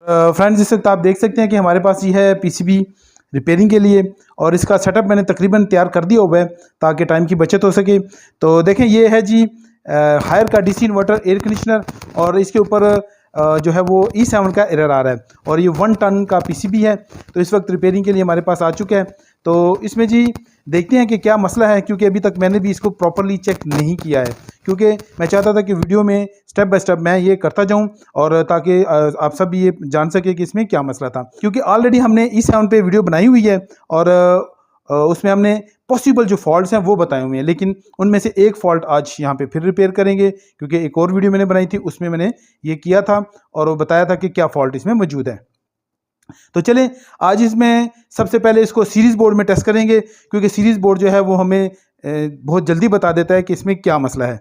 Friends, इस वक्त आप देख सकते हैं कि हमारे पास ये है पीसीबी रिपेयरिंग के लिए, और इसका सेटअप मैंने तकरीबन तैयार कर दिया हुआ है ताकि टाइम की बचत हो सके। तो देखें, ये है जी हायर का डीसी इन्वर्टर एयर कंडीशनर, और इसके ऊपर जो है वो E7 का एरर आ रहा है, और ये 1 टन का पीसीबी है। तो इस वक्त रिपेयरिंग के लिए हमारे पास आ चुका है। तो इसमें जी देखते हैं कि क्या मसला है, क्योंकि अभी तक मैंने भी इसको प्रॉपर्ली चेक नहीं किया है, क्योंकि मैं चाहता था कि वीडियो में स्टेप बाय स्टेप मैं ये करता जाऊं, और ताकि आप सब भी ये जान सके कि इसमें क्या मसला था। क्योंकि ऑलरेडी हमने E7 पे वीडियो बनाई हुई है, और उसमें हमने पॉसिबल जो फॉल्ट्स हैं वो बताए हुए हैं, लेकिन उनमें से एक फ़ॉल्ट आज यहाँ पे फिर रिपेयर करेंगे, क्योंकि एक और वीडियो मैंने बनाई थी उसमें मैंने ये किया था और वो बताया था कि क्या फ़ॉल्ट इसमें मौजूद है। तो आज इसमें सबसे पहले इसको सीरीज़ बोर्ड में टेस्ट करेंगे, क्योंकि सीरीज़ बोर्ड जो है वो हमें बहुत जल्दी बता देता है कि इसमें क्या मसला है।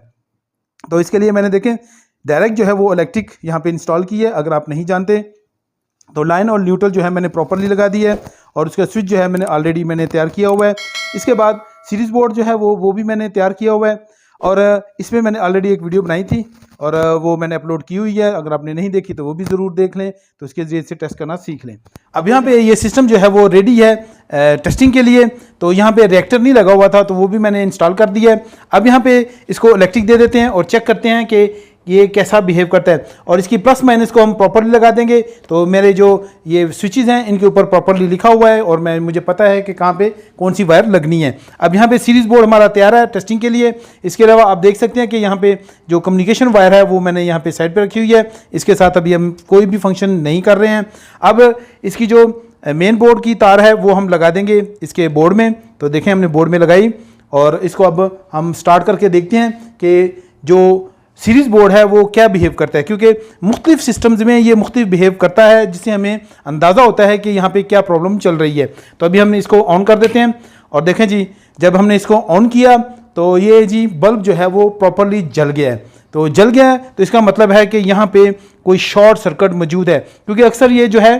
तो इसके लिए मैंने देखें डायरेक्ट जो है वो इलेक्ट्रिक यहाँ पे इंस्टॉल की है। अगर आप नहीं जानते तो लाइन और न्यूट्रल जो है मैंने प्रॉपरली लगा दी है, और उसका स्विच जो है मैंने तैयार किया हुआ है। इसके बाद सीरीज़ बोर्ड जो है वो भी मैंने तैयार किया हुआ है, और इसमें मैंने ऑलरेडी एक वीडियो बनाई थी और वो मैंने अपलोड की हुई है। अगर आपने नहीं देखी तो वो भी ज़रूर देख लें, तो उसके ज़रिए से टेस्ट करना सीख लें। अब यहाँ पे ये सिस्टम जो है वो रेडी है टेस्टिंग के लिए। तो यहाँ पे रिएक्टर नहीं लगा हुआ था, तो वो भी मैंने इंस्टॉल कर दिया है। अब यहाँ पे इसको इलेक्ट्रिक दे देते हैं और चेक करते हैं कि ये कैसा बिहेव करता है, और इसकी प्लस माइनस को हम प्रॉपरली लगा देंगे। तो मेरे जो ये स्विचेस हैं इनके ऊपर प्रॉपरली लिखा हुआ है, और मुझे पता है कि कहाँ पे कौन सी वायर लगनी है। अब यहाँ पे सीरीज़ बोर्ड हमारा तैयार है टेस्टिंग के लिए। इसके अलावा आप देख सकते हैं कि यहाँ पे जो कम्युनिकेशन वायर है वो मैंने यहाँ पे साइड पर रखी हुई है। इसके साथ अभी हम कोई भी फंक्शन नहीं कर रहे हैं। अब इसकी जो मेन बोर्ड की तार है वो हम लगा देंगे इसके बोर्ड में। तो देखें, हमने बोर्ड में लगाई, और इसको अब हम स्टार्ट करके देखते हैं कि जो सीरीज़ बोर्ड है वो क्या बिहेव करता है, क्योंकि मुख्तलिफ सिस्टम्स में ये मुख्तलिफ बिहेव करता है, जिससे हमें अंदाज़ा होता है कि यहाँ पे क्या प्रॉब्लम चल रही है। तो अभी हम इसको ऑन कर देते हैं, और देखें जी, जब हमने इसको ऑन किया तो ये जी बल्ब जो है वो प्रॉपरली जल गया है। तो जल गया है तो इसका मतलब है कि यहाँ पे कोई शॉर्ट सर्किट मौजूद है, क्योंकि अक्सर ये जो है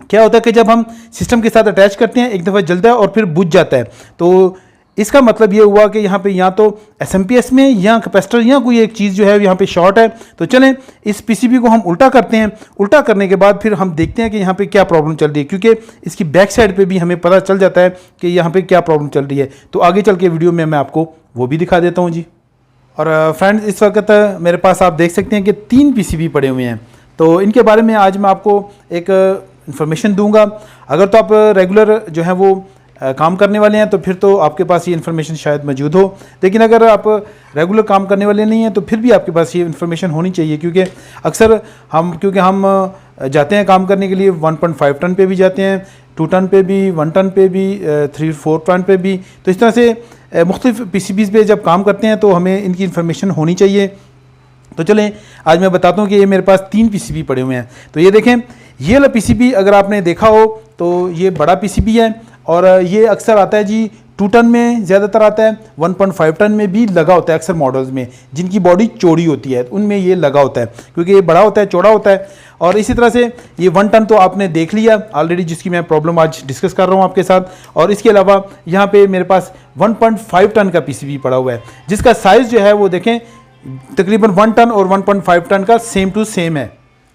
क्या होता है कि जब हम सिस्टम के साथ अटैच करते हैं एक दफ़ा जलता है और फिर बुझ जाता है। तो इसका मतलब ये हुआ कि यहाँ पे या तो एसएमपीएस में या कैपेसिटर या कोई एक चीज़ जो है यहाँ पे शॉर्ट है। तो चलें इस पीसीबी को हम उल्टा करते हैं। उल्टा करने के बाद फिर हम देखते हैं कि यहाँ पे क्या प्रॉब्लम चल रही है, क्योंकि इसकी बैक साइड पे भी हमें पता चल जाता है कि यहाँ पे क्या प्रॉब्लम चल रही है। तो आगे चल के वीडियो में मैं आपको वो भी दिखा देता हूँ जी। और फ्रेंड्स, इस वक्त मेरे पास आप देख सकते हैं कि 3 पीसीबी पड़े हुए हैं। तो इनके बारे में आज मैं आपको एक इन्फॉर्मेशन दूंगा। अगर तो आप रेगुलर जो है वो काम करने वाले हैं तो फिर तो आपके पास ये इन्फॉर्मेशन शायद मौजूद हो, लेकिन अगर आप रेगुलर काम करने वाले नहीं हैं तो फिर भी आपके पास ये इन्फॉर्मेशन होनी चाहिए, क्योंकि अक्सर हम जाते हैं काम करने के लिए 1.5 टन पे भी जाते हैं, 2 टन पे भी, 1 टन पे भी, 3-4 टन पे भी। तो इस तरह से मुख्तलिफ पीसीबीज़ पे जब काम करते हैं तो हमें इनकी इन्फॉर्मेशन होनी चाहिए। तो चलें आज मैं बताता हूँ कि ये मेरे पास 3 पीसीबी पड़े हुए हैं। तो ये देखें, ये वाला पीसीबी अगर आपने देखा हो तो ये बड़ा पीसीबी है, और ये अक्सर आता है जी 2 टन में ज़्यादातर आता है, 1.5 टन में भी लगा होता है। अक्सर मॉडल्स में जिनकी बॉडी चौड़ी होती है उनमें ये लगा होता है, क्योंकि ये बड़ा होता है, चौड़ा होता है। और इसी तरह से ये 1 टन तो आपने देख लिया ऑलरेडी, जिसकी मैं प्रॉब्लम आज डिस्कस कर रहा हूँ आपके साथ। और इसके अलावा यहाँ पे मेरे पास 1.5 टन का पीसीबी पड़ा हुआ है, जिसका साइज़ जो है वो देखें तकरीबन 1 टन और 1.5 टन का सेम टू सेम है।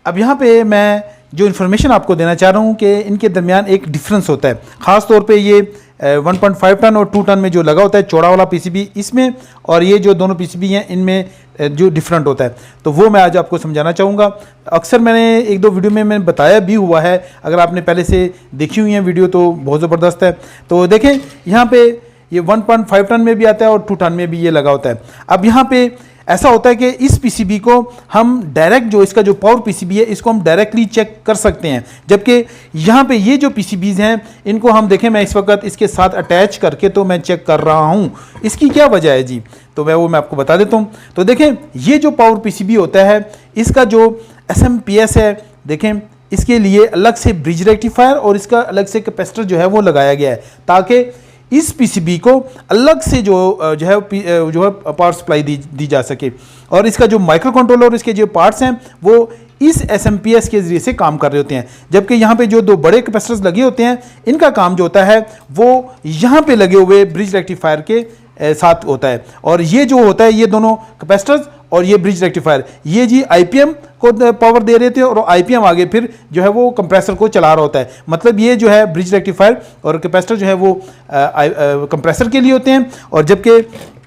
अब यहाँ पे मैं जो इन्फॉर्मेशन आपको देना चाह रहा हूँ कि इनके दरमियान एक डिफरेंस होता है, ख़ास तौर पे ये 1.5 टन और 2 टन में जो लगा होता है चौड़ा वाला पीसीबी इसमें, और ये जो दोनों पीसीबी हैं इनमें जो डिफरेंट होता है, तो वो मैं आज आपको समझाना चाहूँगा। अक्सर मैंने 1-2 वीडियो में मैंने बताया भी हुआ है, अगर आपने पहले से देखी हुई है वीडियो तो बहुत ज़बरदस्त है। तो देखें यहाँ पे ये 1.5 टन में भी आता है और 2 टन में भी ये लगा होता है। अब यहाँ पे ऐसा होता है कि इस पीसीबी को हम डायरेक्ट, जो इसका जो पावर पीसीबी है इसको हम डायरेक्टली चेक कर सकते हैं, जबकि यहाँ पे ये जो पीसीबीज़ हैं इनको हम देखें, मैं इस वक्त इसके साथ अटैच करके तो मैं चेक कर रहा हूँ। इसकी क्या वजह है जी, तो मैं आपको बता देता हूँ। तो देखें, ये जो पावर पीसीबी होता है इसका जो एसएमपीएस है, देखें इसके लिए अलग से ब्रिज रेक्टिफायर और इसका अलग से कैपेसिटर जो है वो लगाया गया है, ताकि इस पीसीबी को अलग से जो है पावर सप्लाई दी जा सके। और इसका जो माइक्रो कंट्रोलर और इसके जो पार्ट्स हैं वो इस एसएमपीएस के ज़रिए से काम कर रहे होते हैं, जबकि यहाँ पे जो 2 बड़े कैपेसिटर्स लगे होते हैं इनका काम जो होता है वो यहाँ पे लगे हुए ब्रिज रेक्टिफायर के साथ होता है। और ये जो होता है ये दोनों कैपेसिटर्स और ये ब्रिज रेक्टिफायर, ये जी आईपीएम को पावर दे रहे थे और आईपीएम आगे फिर जो है वो कंप्रेसर को चला रहा होता है। मतलब ये जो है ब्रिज रेक्टिफायर और कैपेसिटर जो है वो कंप्रेसर के लिए होते हैं, और जबकि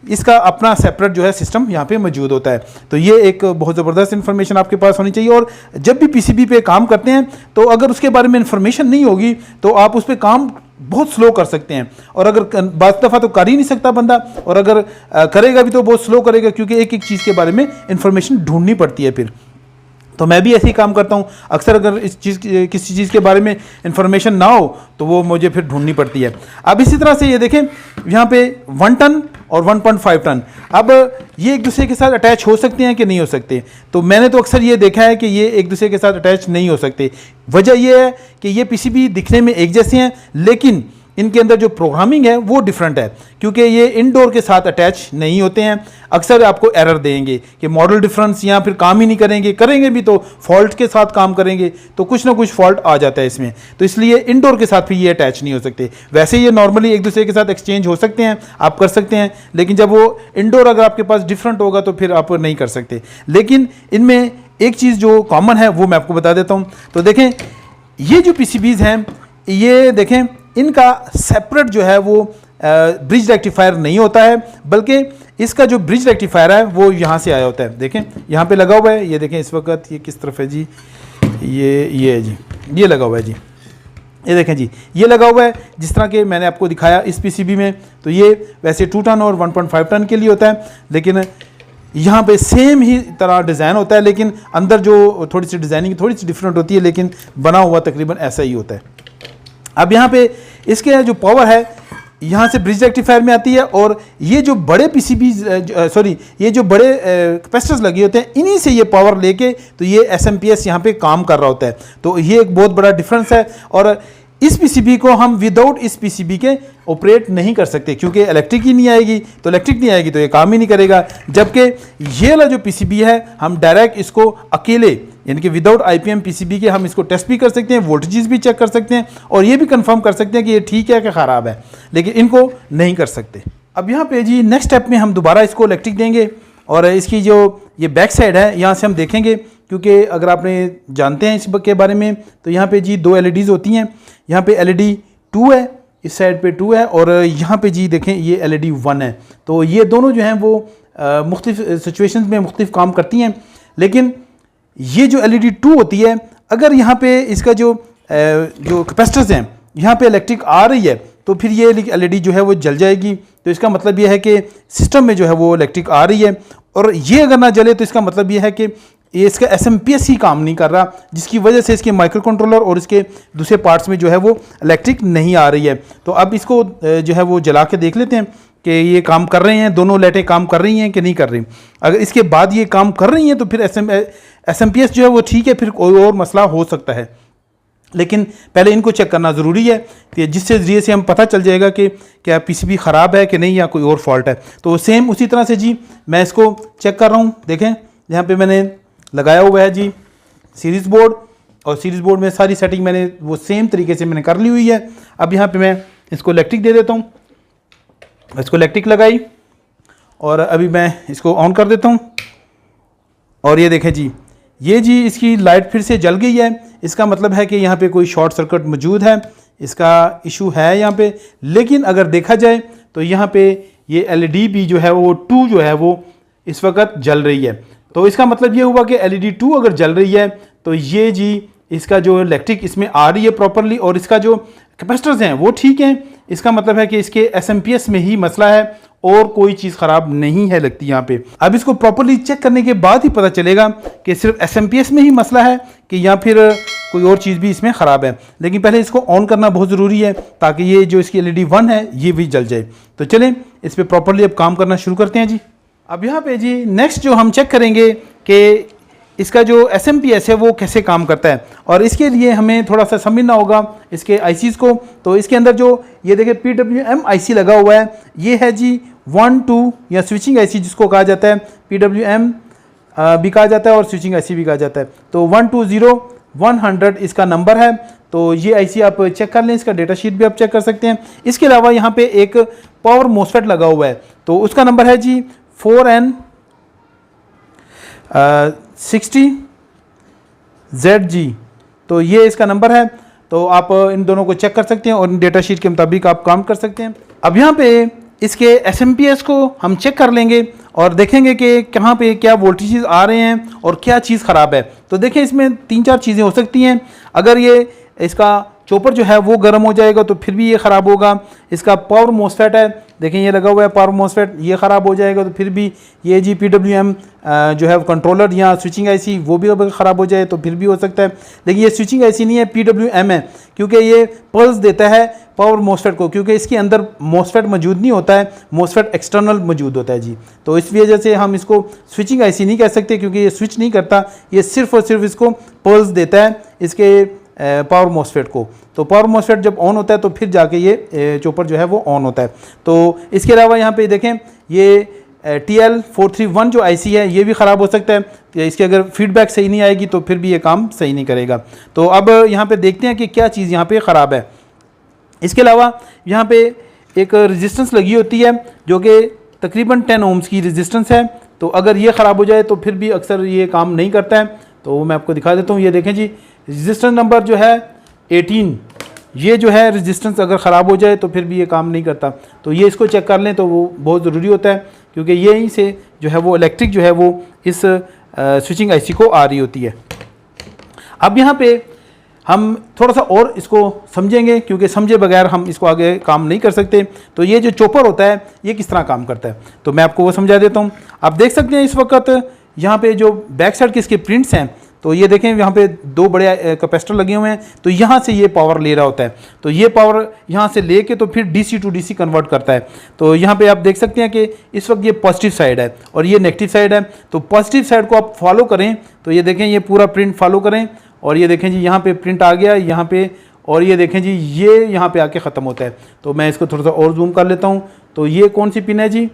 इसका अपना सेपरेट जो है सिस्टम यहाँ पे मौजूद होता है। तो ये एक बहुत ज़बरदस्त इन्फॉर्मेशन आपके पास होनी चाहिए। और जब भी पीसीबी पे काम करते हैं तो अगर उसके बारे में इन्फॉर्मेशन नहीं होगी तो आप उस पर काम बहुत स्लो कर सकते हैं, और अगर बाज़ दफ़ा तो कर ही नहीं सकता बंदा, और अगर करेगा भी तो बहुत स्लो करेगा, क्योंकि एक एक चीज़ के बारे में इन्फॉर्मेशन ढूंढनी पड़ती है फिर। तो मैं भी ऐसे ही काम करता हूँ अक्सर, अगर किसी चीज़ के बारे में इंफॉर्मेशन ना हो तो वो मुझे फिर ढूंढनी पड़ती है। अब इसी तरह से ये देखें यहाँ पे 1 टन और 1.5 टन, अब ये एक दूसरे के साथ अटैच हो सकते हैं कि नहीं हो सकते? तो मैंने तो अक्सर ये देखा है कि ये एक दूसरे के साथ अटैच नहीं हो सकते। वजह ये है कि ये पीसीबी दिखने में एक जैसे हैं, लेकिन इनके अंदर जो प्रोग्रामिंग है वो डिफरेंट है, क्योंकि ये इनडोर के साथ अटैच नहीं होते हैं। अक्सर आपको एरर देंगे कि मॉडल डिफरेंस, या फिर काम ही नहीं करेंगे भी तो फॉल्ट के साथ काम करेंगे, तो कुछ ना कुछ फॉल्ट आ जाता है इसमें। तो इसलिए इनडोर के साथ भी ये अटैच नहीं हो सकते। वैसे ये नॉर्मली एक दूसरे के साथ एक्सचेंज हो सकते हैं, आप कर सकते हैं, लेकिन जब वो इनडोर अगर आपके पास डिफरेंट होगा तो फिर आप नहीं कर सकते। लेकिन इनमें एक चीज़ जो कॉमन है वो मैं आपको बता देता हूँ। तो देखें ये जो पीसीबीज हैं, ये देखें इनका सेपरेट जो है वो ब्रिज रेक्टिफायर नहीं होता है, बल्कि इसका जो ब्रिज रेक्टिफायर है वो यहाँ से आया होता है। देखें यहाँ पे लगा हुआ है, ये देखें इस वक्त ये किस तरफ है जी, ये है जी, ये लगा हुआ है जी, ये देखें जी, ये लगा हुआ है जिस तरह के मैंने आपको दिखाया इस पीसीबी में। तो ये वैसे 2 टन और 1.5 टन के लिए होता है, लेकिन यहाँ पे सेम ही तरह डिज़ाइन होता है, लेकिन अंदर जो थोड़ी सी डिज़ाइनिंग थोड़ी सी डिफरेंट होती है, लेकिन बना हुआ तकरीबन ऐसा ही होता है। अब यहाँ पे इसके जो पावर है यहाँ से ब्रिज रेक्टिफायर में आती है, और ये जो बड़े पीसीबी ये जो बड़े कैपेसिटर्स लगे होते हैं, इन्हीं से ये पावर लेके तो ये एसएमपीएस यहाँ पे काम कर रहा होता है। तो ये एक बहुत बड़ा डिफरेंस है, और इस पीसीबी को हम विदाउट इस पीसीबी के ऑपरेट नहीं कर सकते, क्योंकि इलेक्ट्रिक ही नहीं आएगी, तो इलेक्ट्रिक नहीं आएगी तो ये काम ही नहीं करेगा। जबकि ये वाला जो पीसीबी है हम डायरेक्ट इसको अकेले, यानी कि विदाउट आईपीएम पीसीबी के हम इसको टेस्ट भी कर सकते हैं, वोल्टेजेस भी चेक कर सकते हैं, और ये भी कंफर्म कर सकते हैं कि ये ठीक है कि ख़राब है, लेकिन इनको नहीं कर सकते। अब यहाँ पे जी नेक्स्ट स्टेप में हम दोबारा इसको इलेक्ट्रिक देंगे, और इसकी जो ये बैक साइड है यहाँ से हम देखेंगे, क्योंकि अगर आपने जानते हैं इस के बारे में, तो यहाँ पे जी 2 LEDs होती हैं। यहाँ पे LED 2 है, इस साइड पे 2 है, और यहाँ पे जी देखें ये LED 1 है। तो ये दोनों जो हैं वो मुख्तलिफ सिचुएशंस में मुख्तलिफ काम करती हैं। लेकिन ये जो LED 2 होती है, अगर यहाँ पे इसका जो कैपेसिटर्स हैं यहाँ पे इलेक्ट्रिक आ रही है, तो फिर ये LED जो है वो जल जाएगी। तो इसका मतलब ये है कि सिस्टम में जो है वो इलेक्ट्रिक आ रही है, और ये अगर ना जले तो इसका मतलब ये है कि ये इसका एसएमपीएस ही काम नहीं कर रहा, जिसकी वजह से इसके माइक्रो कंट्रोलर और इसके दूसरे पार्ट्स में जो है वो इलेक्ट्रिक नहीं आ रही है। तो अब इसको जो है वो जला के देख लेते हैं कि ये काम कर रहे हैं, दोनों लाइटें काम कर रही हैं कि नहीं कर रही। अगर इसके बाद ये काम कर रही हैं तो फिर एसएमपीएस जो है वो ठीक है, फिर कोई और मसला हो सकता है, लेकिन पहले इनको चेक करना ज़रूरी है, कि जिससे ज़रिए से हम पता चल जाएगा कि क्या पीसीबी ख़राब है कि नहीं, या कोई और फॉल्ट है। तो सेम उसी तरह से जी मैं इसको चेक कर रहा हूँ। देखें यहाँ पे मैंने लगाया हुआ है जी सीरीज़ बोर्ड, और सीरीज़ बोर्ड में सारी सेटिंग मैंने वो सेम तरीके से मैंने कर ली हुई है। अब यहाँ पे मैं इसको इलेक्ट्रिक दे देता हूँ, इसको इलेक्ट्रिक लगाई, और अभी मैं इसको ऑन कर देता हूँ, और ये देखें जी, ये जी इसकी लाइट फिर से जल गई है। इसका मतलब है कि यहाँ पे कोई शॉर्ट सर्किट मौजूद है, इसका इशू है यहाँ पे। लेकिन अगर देखा जाए तो यहाँ पे ये LED भी जो है वो 2 जो है वो इस वक्त जल रही है। तो इसका मतलब ये हुआ कि LED 2 अगर जल रही है तो ये जी इसका जो इलेक्ट्रिक इसमें आ रही है प्रॉपरली, और इसका जो कैपेसिटर्स हैं वो ठीक हैं। इसका मतलब है कि इसके एसएमपीएस में ही मसला है, और कोई चीज़ ख़राब नहीं है लगती यहाँ पे। अब इसको प्रॉपरली चेक करने के बाद ही पता चलेगा कि सिर्फ एसएमपीएस में ही मसला है कि या फिर कोई और चीज़ भी इसमें ख़राब है। लेकिन पहले इसको ऑन करना बहुत ज़रूरी है, ताकि ये जो इसकी LED 1 है ये भी जल जाए। तो चलें इस पर प्रॉपरली अब काम करना शुरू करते हैं जी। अब यहाँ पे जी नेक्स्ट जो हम चेक करेंगे कि इसका जो एसएमपीएस है वो कैसे काम करता है, और इसके लिए हमें थोड़ा सा समझना होगा इसके आईसीज़ को। तो इसके अंदर जो ये देखिए PWM IC लगा हुआ है, ये है जी 1-2 या स्विचिंग IC जिसको कहा जाता है, PWM भी कहा जाता है और स्विचिंग IC भी कहा जाता है। तो 120100 इसका नंबर है। तो ये IC आप चेक कर लें, इसका डेटा शीट भी आप चेक कर सकते हैं। इसके अलावा यहाँ पे एक पावर मोसफेट लगा हुआ है, तो उसका नंबर है जी 4N 60ZG, तो ये इसका नंबर है। तो आप इन दोनों को चेक कर सकते हैं और इन डेटा शीट के मुताबिक आप काम कर सकते हैं। अब यहाँ पे इसके SMPS को हम चेक कर लेंगे और देखेंगे कि कहाँ पे क्या वोल्टेजेस आ रहे हैं और क्या चीज़ ख़राब है। तो देखें, इसमें 3-4 चीज़ें हो सकती हैं। अगर ये इसका चॉपर जो है वो गर्म हो जाएगा तो फिर भी ये ख़राब होगा। इसका पावर मोसफेट है, देखें ये लगा हुआ है पावर मोसफेट, ये ख़राब हो जाएगा तो फिर भी ये जी PWM जो है कंट्रोलर या स्विचिंग IC वो भी अगर ख़राब हो जाए तो फिर भी हो सकता है। लेकिन ये स्विचिंग IC नहीं है, PWM है, क्योंकि ये पल्स देता है पावर मोसफेट को, क्योंकि इसके अंदर मोसफेट मौजूद नहीं होता है, मोसफेट एक्सटर्नल मौजूद होता है जी। तो इस वजह से हम इसको स्विचिंग IC नहीं कह सकते, क्योंकि ये स्विच नहीं करता, ये सिर्फ और सिर्फ इसको पल्स देता है इसके पावर मोसफेट को। तो पावर मोसफेट जब ऑन होता है तो फिर जाके ये चॉपर जो है वो ऑन होता है। तो इसके अलावा यहाँ पे देखें, ये TL431 जो IC है ये भी ख़राब हो सकता है। इसकी अगर फीडबैक सही नहीं आएगी तो फिर भी ये काम सही नहीं करेगा। तो अब यहाँ पे देखते हैं कि क्या चीज़ यहाँ पे ख़राब है। इसके अलावा यहाँ पे एक रेजिस्टेंस लगी होती है जो कि तकरीबन 10 ohms की रेजिस्टेंस है। तो अगर ये ख़राब हो जाए तो फिर भी अक्सर ये काम नहीं करता है। तो मैं आपको दिखा देता हूँ, ये देखें जी, रेजिस्टेंस नंबर जो है 18, ये जो है रेजिस्टेंस अगर ख़राब हो जाए तो फिर भी ये काम नहीं करता। तो ये इसको चेक कर लें तो वो बहुत ज़रूरी होता है, क्योंकि यहीं से जो है वो इलेक्ट्रिक जो है वो इस स्विचिंग IC को आ रही होती है। अब यहाँ पे हम थोड़ा सा और इसको समझेंगे, क्योंकि समझे बगैर हम इसको आगे काम नहीं कर सकते। तो ये जो चॉपर होता है ये किस तरह काम करता है, तो मैं आपको वो समझा देता हूँ। आप देख सकते हैं इस वक्त यहाँ पे जो बैक साइड के इसके प्रिंट्स हैं, तो ये देखें यहाँ पे 2 बड़े कैपेसिटर लगे हुए हैं। तो यहाँ से ये पावर ले रहा होता है, तो ये पावर यहाँ से लेके तो फिर DC to DC कन्वर्ट करता है। तो यहाँ पे आप देख सकते हैं कि इस वक्त ये पॉजिटिव साइड है और ये नेगेटिव साइड है। तो पॉजिटिव साइड को आप फॉलो करें तो ये देखें, ये पूरा प्रिंट फॉलो करें और ये देखें जी यहाँ पे प्रिंट आ गया यहाँ पे, और ये देखें जी ये यहाँ पे आके ख़त्म होता है। तो मैं इसको थोड़ा सा और जूम कर लेता हूँ। तो ये कौन सी पिन है जी,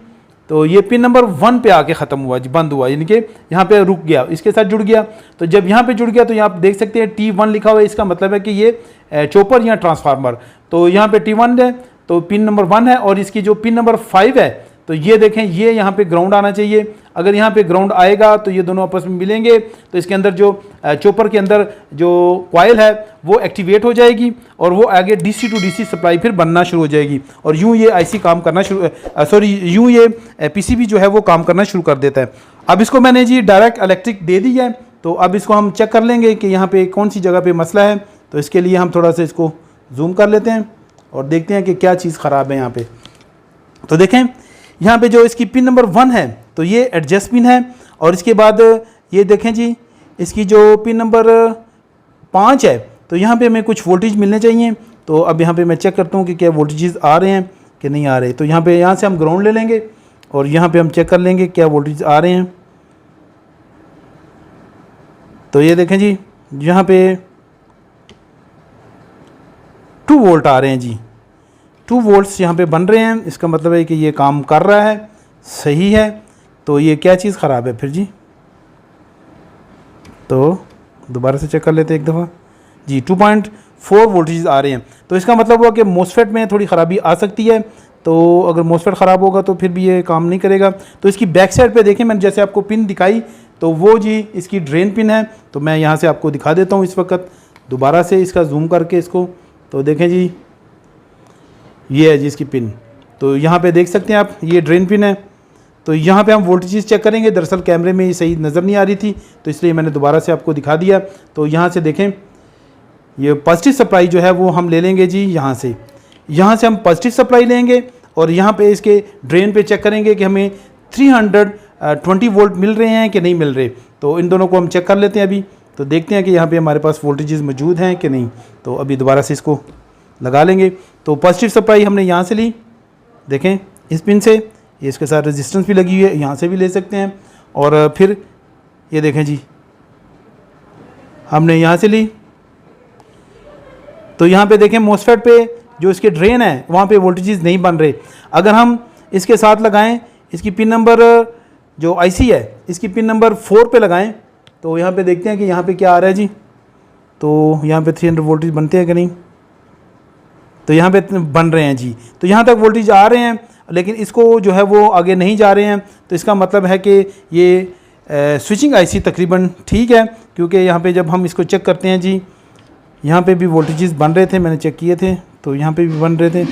तो ये पिन नंबर 1 पे आके ख़त्म हुआ जी, बंद हुआ, यानी कि यहाँ पे रुक गया, इसके साथ जुड़ गया। तो जब यहाँ पे जुड़ गया तो यहाँ आप देख सकते हैं T1 लिखा हुआ है, इसका मतलब है कि ये चॉपर या ट्रांसफार्मर। तो यहाँ पे T1 है तो पिन नंबर 1 है, और इसकी जो पिन नंबर 5 है तो ये देखें, ये यहाँ पे ग्राउंड आना चाहिए। अगर यहाँ पे ग्राउंड आएगा तो ये दोनों आपस में मिलेंगे, तो इसके अंदर जो चॉपर के अंदर जो कॉइल है वो एक्टिवेट हो जाएगी और वो आगे DC to DC सप्लाई फिर बनना शुरू हो जाएगी, और यूँ ये IC काम करना यूँ ये PCB जो है वो काम करना शुरू कर देता है। अब इसको मैंने जी डायरेक्ट इलेक्ट्रिक दे दी है। तो अब इसको हम चेक कर लेंगे कि यहाँ पे कौन सी जगह पे मसला है। तो इसके लिए हम थोड़ा सा इसको जूम कर लेते हैं और देखते हैं कि क्या चीज़ ख़राब है यहाँ पे। तो देखें यहाँ पे जो इसकी पिन नंबर 1 है तो ये एडजस्ट पिन है, और इसके बाद ये देखें जी इसकी जो पिन नंबर 5 है तो यहाँ पे हमें कुछ वोल्टेज मिलने चाहिए। तो अब यहाँ पे मैं चेक करता हूँ कि क्या वोल्टेजेस आ रहे हैं कि नहीं आ रहे। तो यहाँ से हम ग्राउंड ले लेंगे और यहाँ पे हम चेक कर लेंगे क्या वोल्टेज आ रहे हैं। तो ये देखें जी यहाँ पे 2 वोल्ट आ रहे हैं जी, 2 वोल्ट्स यहाँ पे बन रहे हैं। इसका मतलब है कि ये काम कर रहा है, सही है। तो ये क्या चीज़ ख़राब है फिर जी, तो दोबारा से चेक कर लेते हैं एक दफ़ा जी। 2.4 वोल्टेज आ रहे हैं, तो इसका मतलब हुआ कि मोसफेट में थोड़ी ख़राबी आ सकती है। तो अगर मोसफेट ख़राब होगा तो फिर भी ये काम नहीं करेगा। तो इसकी बैक साइड पे देखें, मैंने जैसे आपको पिन दिखाई तो वो जी इसकी ड्रेन पिन है। तो मैं यहाँ से आपको दिखा देता हूँ इस वक्त दोबारा से इसका जूम करके इसको। तो देखें जी ये है जी इसकी पिन। तो यहाँ पे देख सकते हैं आप, ये ड्रेन पिन है। तो यहाँ पे हम वोल्टेजेस चेक करेंगे। दरअसल कैमरे में ये सही नज़र नहीं आ रही थी तो इसलिए मैंने दोबारा से आपको दिखा दिया। तो यहाँ से देखें, ये पॉजिटिव सप्लाई जो है वो हम ले लेंगे जी। यहाँ से हम पॉजिटिव सप्लाई लेंगे और यहाँ पे इसके ड्रेन पे चेक करेंगे कि हमें 320 वोल्ट मिल रहे हैं कि नहीं मिल रहे। तो इन दोनों को हम चेक कर लेते हैं अभी। तो देखते हैं कि यहाँ पे हमारे पास वोल्टेजेस मौजूद हैं कि नहीं। तो अभी दोबारा से इसको लगा लेंगे। तो पॉजिटिव सप्लाई हमने यहाँ से ली, देखें इस पिन से, ये इसके साथ रेजिस्टेंस भी लगी हुई है, यहाँ से भी ले सकते हैं। और फिर ये देखें जी हमने यहाँ से ली। तो यहाँ पे देखें मोसफेट पे जो इसके ड्रेन है वहाँ पे वोल्टेजेस नहीं बन रहे। अगर हम इसके साथ लगाएं, इसकी पिन नंबर जो IC है इसकी पिन नंबर 4 पे लगाएं, तो यहाँ पे देखते हैं कि यहाँ पे क्या आ रहा है जी। तो यहाँ पे 300 वोल्टेज बनते हैं कि नहीं, तो यहाँ पे बन रहे हैं जी। तो यहाँ तक वोल्टेज आ रहे हैं, लेकिन इसको जो है वो आगे नहीं जा रहे हैं। तो इसका मतलब है कि ये स्विचिंग आईसी तकरीबन ठीक है, क्योंकि यहाँ पे जब हम इसको चेक करते हैं जी, यहाँ पे भी वोल्टेजेस बन रहे थे, मैंने चेक किए थे, तो यहाँ पे भी बन रहे थे,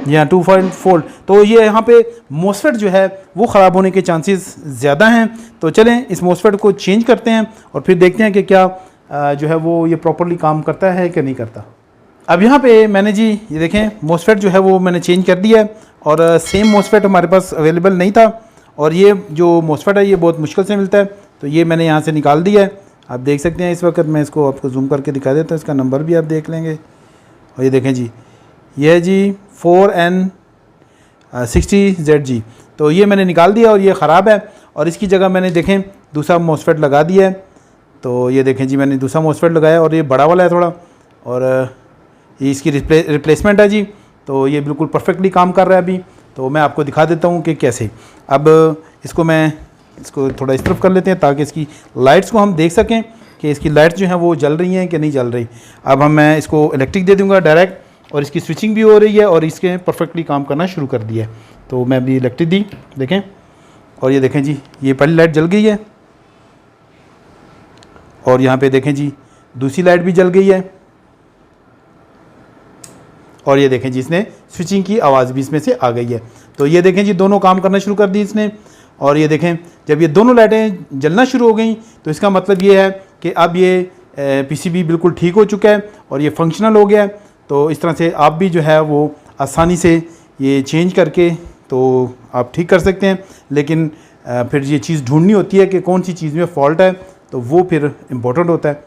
यहाँ 2.4। तो ये यहाँ पे मोसफेट जो है वो ख़राब होने के चांसेस ज़्यादा हैं। तो चलें इस मोसफेट को चेंज करते हैं और फिर देखते हैं कि क्या जो है वो ये प्रॉपरली काम करता है कि नहीं करता। अब यहाँ पे मैंने जी ये देखें मोसफेट जो है वो मैंने चेंज कर दिया है, और सेम मोसफेट हमारे पास अवेलेबल नहीं था, और ये जो मोसफेट है ये बहुत मुश्किल से मिलता है, तो ये मैंने यहाँ से निकाल दिया है। आप देख सकते हैं इस वक्त मैं इसको आपको जूम करके दिखा देता हूँ, इसका नंबर भी आप देख लेंगे। और ये देखें जी, ये है जी 4N60ZG। तो ये मैंने निकाल दिया और ये ख़राब है, और इसकी जगह मैंने देखें दूसरा मोसफेट लगा दिया है। तो ये देखें जी मैंने दूसरा मोसफेट लगाया, और ये बड़ा वाला है थोड़ा, और ये इसकी रिप्लेसमेंट है जी। तो ये बिल्कुल परफेक्टली काम कर रहा है अभी। तो मैं आपको दिखा देता हूँ कि कैसे। अब इसको थोड़ा इस तरफ कर लेते हैं ताकि इसकी लाइट्स को हम देख सकें कि इसकी लाइट्स जो हैं वो जल रही हैं कि नहीं जल रही। अब मैं इसको इलेक्ट्रिक दे दूँगा डायरेक्ट, और इसकी स्विचिंग भी हो रही है और इसके परफेक्टली काम करना शुरू कर दिया है। तो मैं अभी इलेक्ट्रिक दी, देखें, और ये देखें जी ये पहली लाइट जल गई है, और यहाँ पे देखें जी दूसरी लाइट भी जल गई है, और ये देखें जी इसने स्विचिंग की आवाज़ भी इसमें से आ गई है। तो ये देखें जी दोनों काम करना शुरू कर दी इसने, और ये देखें जब ये दोनों लाइटें जलना शुरू हो गई तो इसका मतलब ये है कि अब ये पीसीबी बिल्कुल ठीक हो चुका है और ये फंक्शनल हो गया है। तो इस तरह से आप भी जो है वो आसानी से ये चेंज करके तो आप ठीक कर सकते हैं, लेकिन फिर ये चीज़ ढूंढनी होती है कि कौन सी चीज़ में फ़ॉल्ट है, तो वो फिर इम्पोर्टेंट होता है।